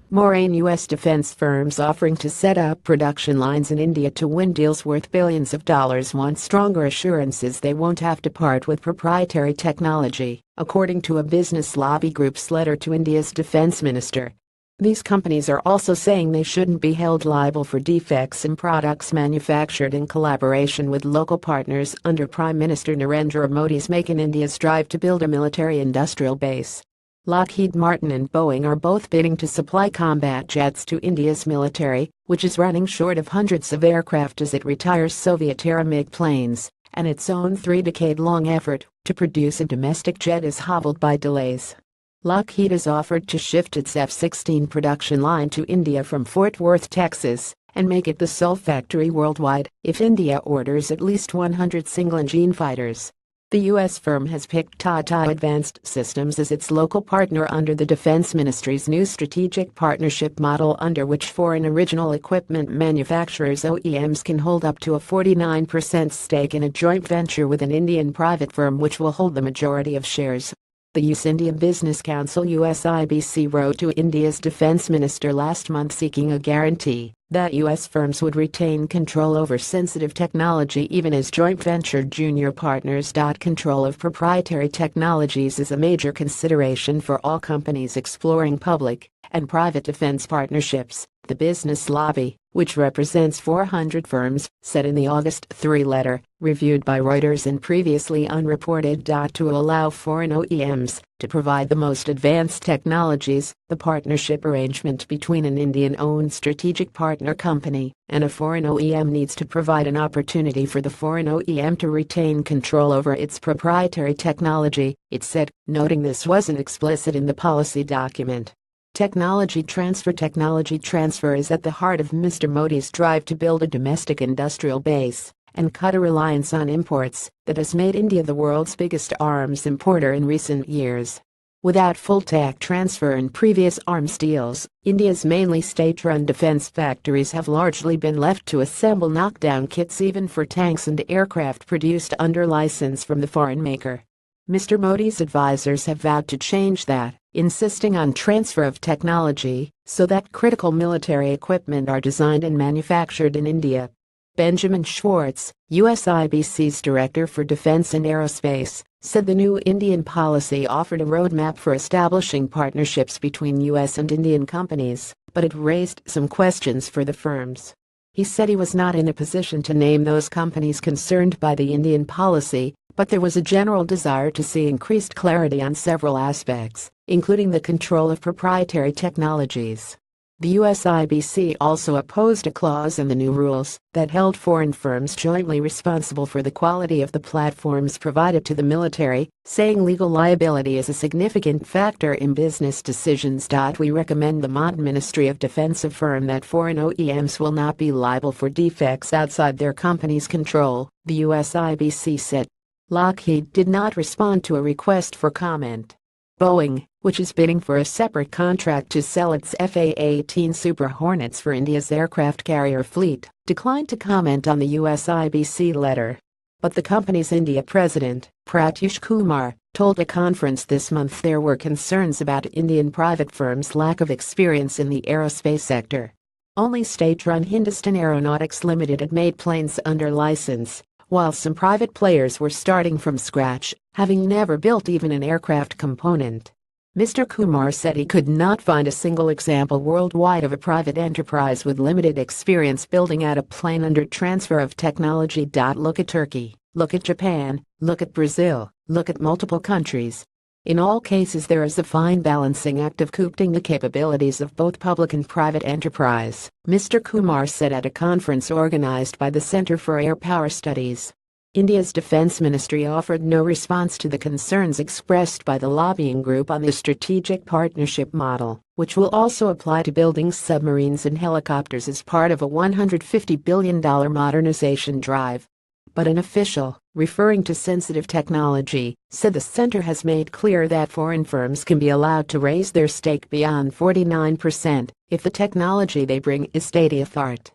Morein U.S. defense firms offering to set up production lines in India to win deals worth billions of dollars want stronger assurances they won't have to part with proprietary technology, according to a business lobby group's letter to India's defense minister. These companies are also saying they shouldn't be held liable for defects in products manufactured in collaboration with local partners under Prime Minister Narendra Modi's Make in India's drive to build a military-industrial base. Lockheed Martin and Boeing are both bidding to supply combat jets to India's military, which is running short of hundreds of aircraft as it retires Soviet-era MiG planes, and its own three-decade-long effort to produce a domestic jet is hobbled by delays. Lockheed has offered to shift its F-16 production line to India from Fort Worth, Texas, and make it the sole factory worldwide if India orders at least 100 single-engine fighters. The U.S. firm has picked Tata Advanced Systems as its local partner under the Defense Ministry's new strategic partnership model, under which foreign original equipment manufacturers (OEMs) can hold up to a 49% stake in a joint venture with an Indian private firm which will hold the majority of shares. The U.S. India Business Council (USIBC) wrote to India's defense minister last month seeking a guarantee that U.S. firms would retain control over sensitive technology even as joint venture junior partners. Control of proprietary technologies is a major consideration for all companies exploring public and private defense partnerships, the business lobby, which represents 400 firms, said in the August 3 letter, reviewed by Reuters and previously unreported. To allow foreign OEMs to provide the most advanced technologies, the partnership arrangement between an Indian-owned strategic partner company and a foreign OEM needs to provide an opportunity for the foreign OEM to retain control over its proprietary technology, it said, noting this wasn't explicit in the policy document. Technology transfer is at the heart of Mr. Modi's drive to build a domestic industrial base and cut a reliance on imports that has made India the world's biggest arms importer in recent years. Without full tech transfer in previous arms deals, India's mainly state-run defense factories have largely been left to assemble knockdown kits even for tanks and aircraft produced under license from the foreign maker. Mr. Modi's advisors have vowed to change that, insisting on transfer of technology so that critical military equipment are designed and manufactured in India. Benjamin Schwartz, USIBC's Director for Defense and Aerospace, said the new Indian policy offered a roadmap for establishing partnerships between U.S. and Indian companies, but it raised some questions for the firms. He said he was not in a position to name those companies concerned by the Indian policy, but there was a general desire to see increased clarity on several aspects, including the control of proprietary technologies. The USIBC also opposed a clause in the new rules that held foreign firms jointly responsible for the quality of the platforms provided to the military, saying legal liability is a significant factor in business decisions. We recommend the Ministry of Defense affirm that foreign OEMs will not be liable for defects outside their company's control, the USIBC said. Lockheed did not respond to a request for comment. Boeing, which is bidding for a separate contract to sell its FA-18 Super Hornets for India's aircraft carrier fleet, declined to comment on the USIBC letter. But the company's India president, Pratyush Kumar, told a conference this month there were concerns about Indian private firms' lack of experience in the aerospace sector. Only state-run Hindustan Aeronautics Limited had made planes under license, while some private players were starting from scratch, having never built even an aircraft component. Mr. Kumar said he could not find a single example worldwide of a private enterprise with limited experience building out a plane under transfer of technology. Look at Turkey, look at Japan, look at Brazil, look at multiple countries. In all cases there is a fine balancing act of coupling the capabilities of both public and private enterprise, Mr. Kumar said at a conference organized by the Center for Air Power Studies. India's defense ministry offered no response to the concerns expressed by the lobbying group on the strategic partnership model, which will also apply to building submarines and helicopters as part of a $150 billion modernization drive. But an official, referring to sensitive technology, said the center has made clear that foreign firms can be allowed to raise their stake beyond 49% if the technology they bring is state-of-the-art.